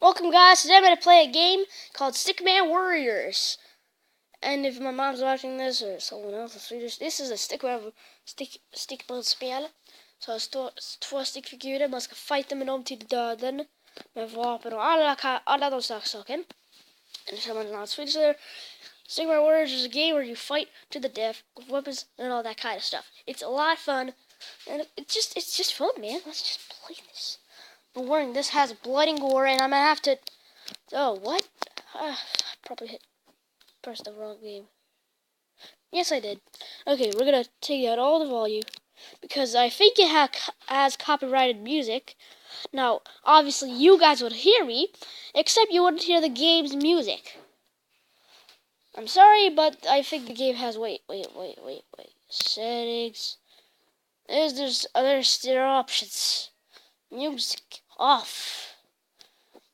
Welcome guys, today I'm going to play a game called Stickman Warriors. And if my mom's watching this or someone else in Swedish, this is a stickman spel. Så det står två stickfigurer, man ska fighta med dem till döden med vapen och alla de saker. And if someone's not Swedish there, Stickman Warriors is a game where you fight to the death with weapons and all that kind of stuff. It's a lot of fun, and it's just fun, man. Let's just play this. But warning, this has blood and gore, and I'm gonna have to. Oh, what? I probably pressed the wrong game. Yes, I did. Okay, we're gonna take out all the volume because I think it has copyrighted music. Now, obviously, you guys would hear me, except you wouldn't hear the game's music. I'm sorry, but I think the game has. Wait. Settings. There's other options. Music off.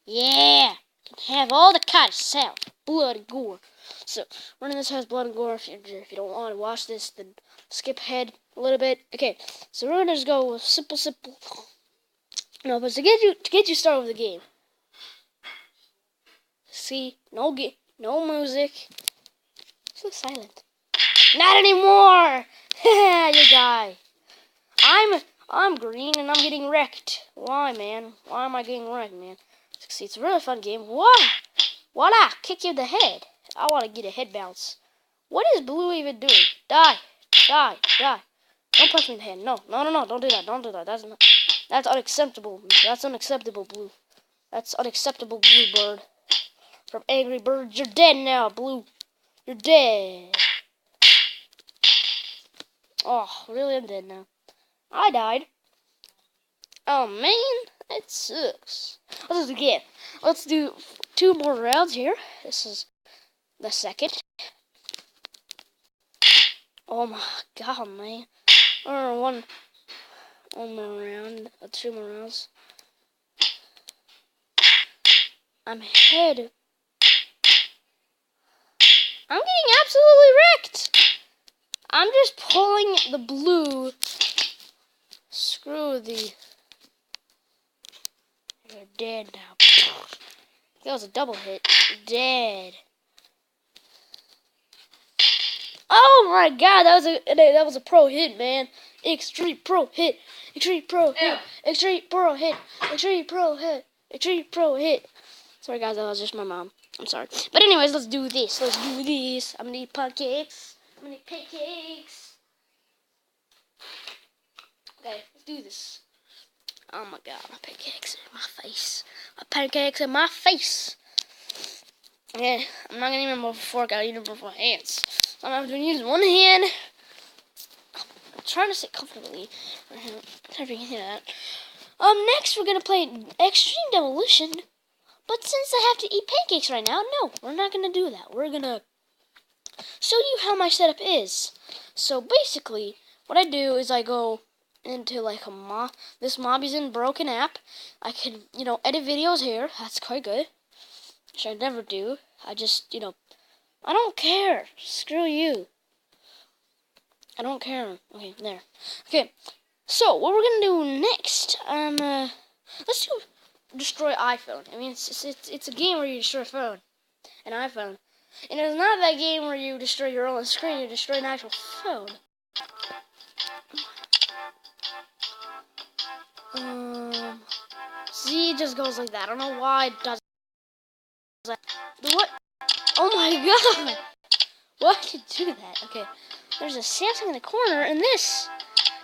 Yeah, can have all the kind of sound, blood and gore. So, running this has blood and gore. If you don't want to watch this, then skip ahead a little bit. Okay, so we're gonna just go with simple. No, but to get you started with the game. See, no music. So silent. Not anymore. You die. I'm green and I'm getting wrecked. Why, man? Why am I getting wrecked, man? See, it's a really fun game. Why? Voila! Kick you in the head. I want to get a head bounce. What is blue even doing? Die. Don't punch me in the head. No. Don't do that. That's unacceptable. That's unacceptable, blue. That's unacceptable, blue bird. From Angry Birds, you're dead now, blue. You're dead. Oh, really? I'm dead now. I died. Oh man, it sucks. Let's do it again. Let's do 2 more rounds here. This is the second. Oh my god, man. Or one more round. 2 more rounds. I'm ahead. I'm getting absolutely wrecked. I'm just pulling the blue. Screw the. You're dead now. That was a double hit. You're dead. Oh my god, that was a pro hit, man. Extreme pro hit. Extreme pro hit. Extreme pro hit. Extreme pro hit. Extreme pro hit. Sorry guys, that was just my mom. I'm sorry. But anyways, let's do this. I'm gonna eat pancakes. Okay, let's do this. Oh my god, my pancakes in my face. Yeah, I'm not gonna even move a fork, I'll eat it with my hands. So I'm gonna use one hand. I'm trying to sit comfortably. Next we're gonna play Extreme Demolition. But since I have to eat pancakes right now, no, we're not gonna do that. We're gonna show you how my setup is. So basically, what I do is I go into like this Mobizen broken app. I can, edit videos here. That's quite good. Which I never do. I just, I don't care. Screw you. I don't care. Okay, there. Okay, so what we're gonna do next? Let's do destroy iPhone. I mean, it's a game where you destroy an iPhone, and it's not that game where you destroy your own screen. You destroy an actual phone. See, it just goes like that. I don't know why it does that. What? Oh my god! Why did you do that? Okay, there's a Samsung in the corner, and this.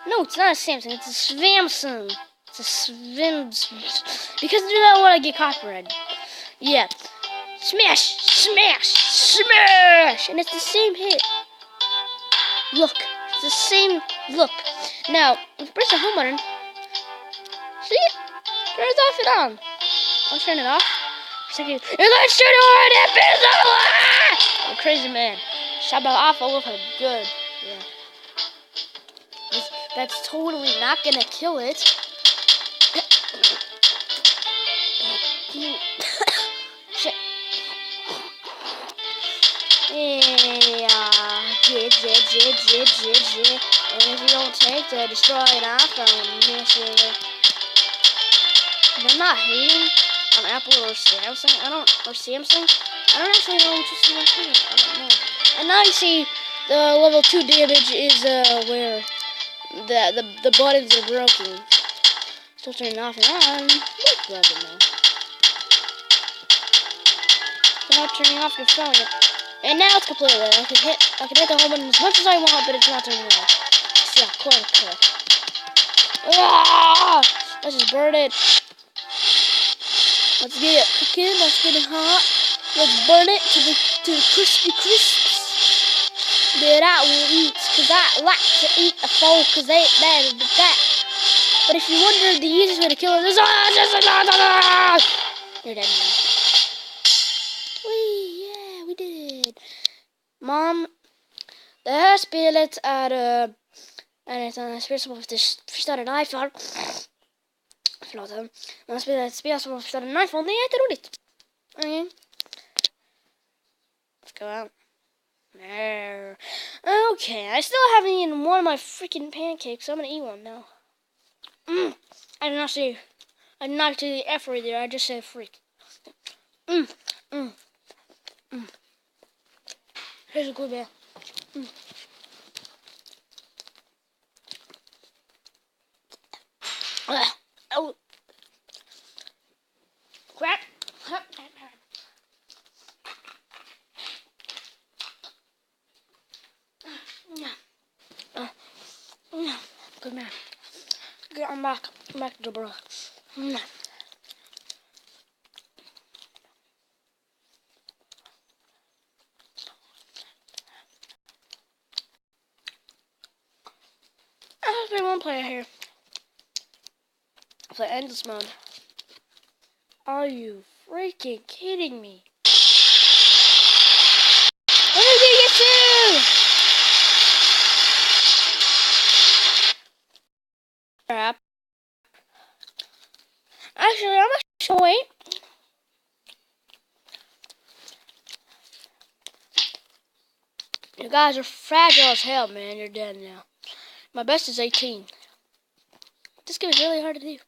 No, it's not a Samsung. It's a Samsung. It's a Svim. Because do not want to get copyrighted. Yeah. Smash! And it's the same hit. Look. It's the same look. Now, if you press the home button, see it? Turn it off and on. I'll turn it off. And let's turn it on. I'm a crazy man. Shabba off all over good. Yeah. That's totally not gonna kill it. Shit. Yeah. And if you don't take the destroy an iPhone, they're not hating. on Apple or Samsung. I don't actually know which is my favorite. I don't know. And now you see the level 2 damage is where the buttons are broken. So turn it off and on. It's broken now. So now turning off your phone. And now it's completely lit. I can hit the home button as much as I want, but it's not turning on. See how quick. Ah! Let's just burn it. Let's get it cooking. Let's get it hot. Let's burn it to the crispy crisps that I will eat, because I like to eat a fowl, because they ain't bad at that. But if you wonder, the easiest way to kill it is you're dead now. Yeah, we did. Mom, det spelet är ett spel som ofta förstör en iPhone. Förlåt. Man spelar ett spel som förstör en iPhone. Det är jätteroligt. Okay. Let's go out. There. Okay, I still haven't eaten one of my freaking pancakes, so I'm gonna eat one now. I did not say the F word there, I just said freak. Here's a good man. Oh. Crap. Good man. Get on back. I'm back to the bro. There's one player here. Play endless mode. Are you freaking kidding me? Let me get you too! Crap. Actually, I'm gonna wait. You guys are fragile as hell, man. You're dead now. My best is 18. This game is really hard to do.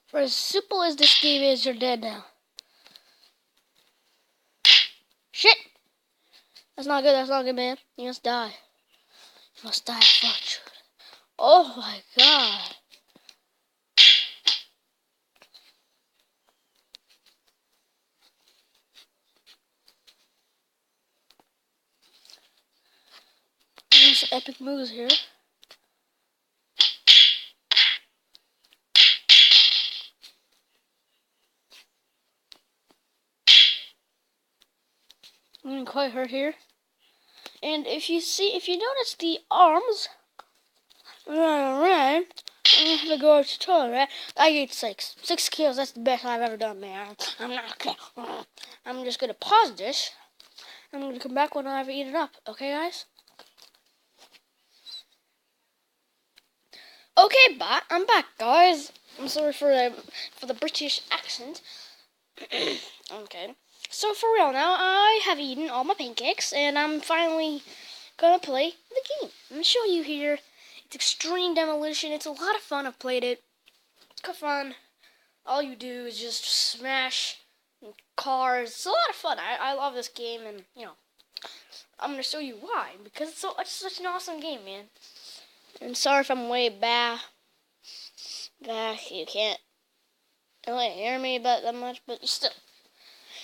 For as simple as this game is, you're dead now. Shit! That's not good, man. You must die. You must die, fuck. Oh my god. There's some epic moves here. I'm getting quite hurt here. And if you notice the arms, right, I'm gonna go over to toilet, right? I ate 6 kills. That's the best I've ever done, man. I'm just gonna pause this. I'm gonna come back when I've eaten up. Okay, guys? Okay, I'm back, guys. I'm sorry for the British accent. Okay. So for real now, I have eaten all my pancakes, and I'm finally gonna play the game. I'm gonna show you here. It's Extreme Demolition. It's a lot of fun. I've played it. It's kind of fun. All you do is just smash cars. It's a lot of fun. I love this game, and you know, I'm gonna show you why, because it's such an awesome game, man. And sorry if I'm way back. You can't really hear me about that much, but still.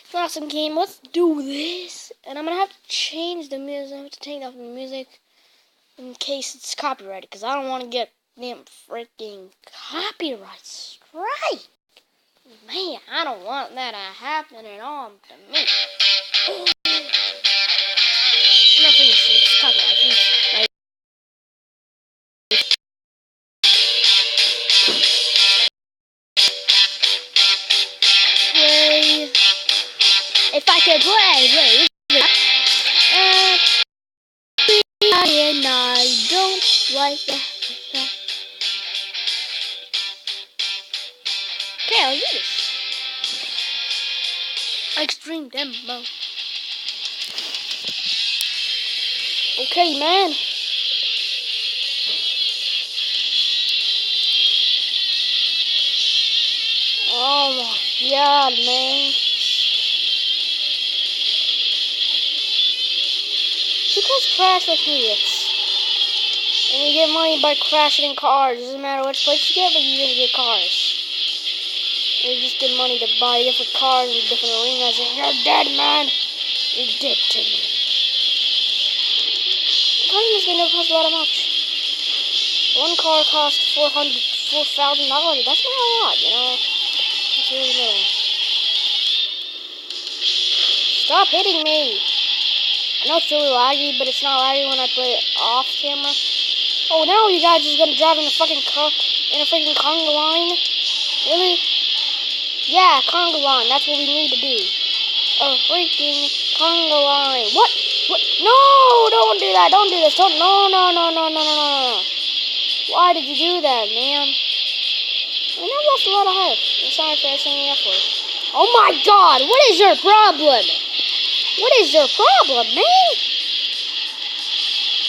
It's an awesome game. Let's do this. And I'm going to have to change the music. I have to take off the music in case it's copyrighted, because I don't want to get damn freaking copyright strike. Man, I don't want that to happen at all to me. No, please, it's copyright. Please. If I could play, and I don't like that. Okay, I'll do this. Extreme demo. Okay, man. God, man. You guys crash like idiots. And you get money by crashing in cars. Doesn't matter which place you get, but you're gonna get cars. And you just get money to buy different cars in different arenas. And you're dead, man. You're dead to me. Car in this game never costs a lot of much. One car costs $4,000. That's not a lot, you know. It's really little. Stop hitting me. I know it's really laggy, but it's not laggy when I play it off camera. Oh, now you guys just gonna drive in a fucking car, in a freaking conga line? Really? Yeah, conga line. That's what we need to do. A freaking conga line. What? What? No! Don't do that. Don't do this. Don't. No, no, no, no, no, no, no. Why did you do that, man? I mean, I lost a lot of health. I'm sorry for saying the F word. Oh my God! What is your problem? What is your problem, man?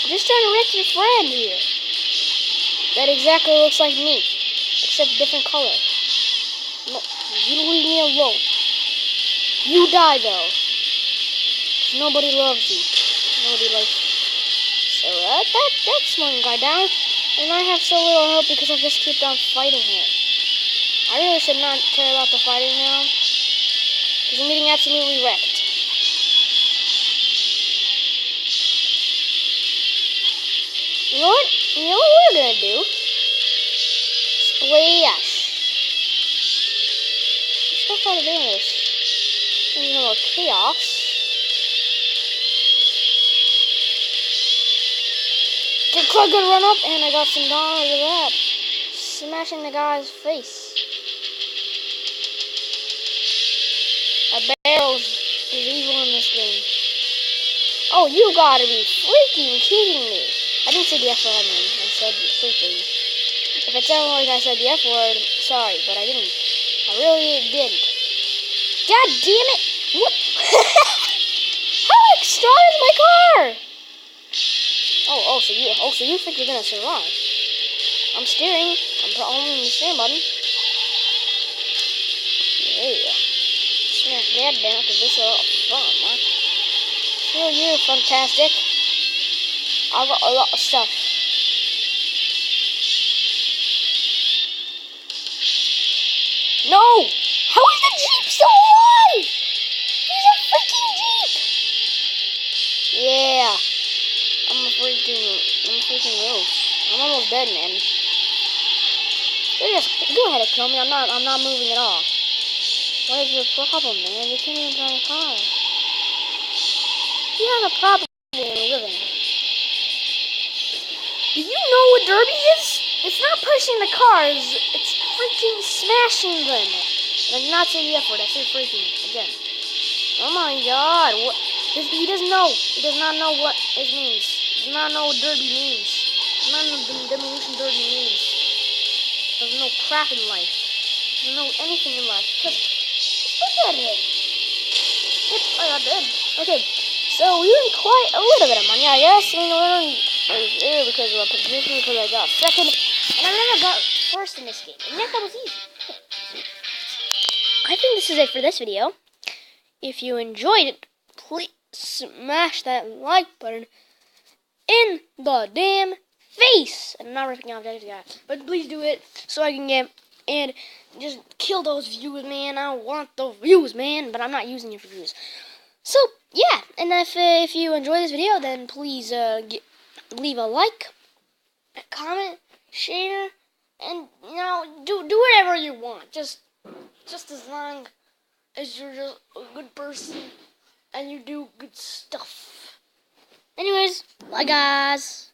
I'm just trying to wreck your friend here. That exactly looks like me, except different color. No, you leave me alone. You die though. 'Cause nobody loves you. Nobody likes you. So that's one guy down. And I have so little help because I just kept on fighting him. I really should not care about the fighting now. Because I'm getting absolutely wrecked. You know what? You know what we're gonna do? Splash. Let's go try to do this. There's no more chaos. Get quite a good run up, and I got some dollars of that. Smashing the guy's face. A barrel is evil in this game. Oh, you gotta be freaking kidding me. I didn't say the F word, I said freaking. If it sounded like I said the F word, sorry, but I didn't. I really didn't. God damn it! What? How strong is my car? So you think you're gonna survive? I'm steering. I'm holding the steering button. Yeah. Smash that down because this is a lot of fun, man. Sure, you're fantastic. I got a lot of stuff. No! How is the Jeep still alive? He's a freaking Jeep! Yeah. I'm a freaking roof. I'm almost dead, man. Go ahead and kill me. I'm not moving at all. What is your problem, man? You can't even drive a car. You have a problem living. Do you know what derby is? It's not pushing the cars. It's freaking smashing them. And I did not say the F word. I said freaking again. Oh my God! What? He doesn't know. He does not know what it means. He does not know what derby means. He does not know what demolition derby means. He doesn't know crap in life. He doesn't know anything in life. Because look at him. Yep, I got dead. Okay, so we earned quite a little bit of money, I guess. I mean, we earned there because of a position, because I got second, and I never got first in this game. And that was easy. Okay. I think this is it for this video. If you enjoyed it, please smash that like button in the damn face. I'm not ripping off that guy, but please do it so I can get and just kill those views, man. I want the views, man, but I'm not using it for views. So yeah, and if you enjoy this video, then please leave a like, a comment, share, and do whatever you want. Just as long as you're just a good person and you do good stuff. Anyways, bye guys.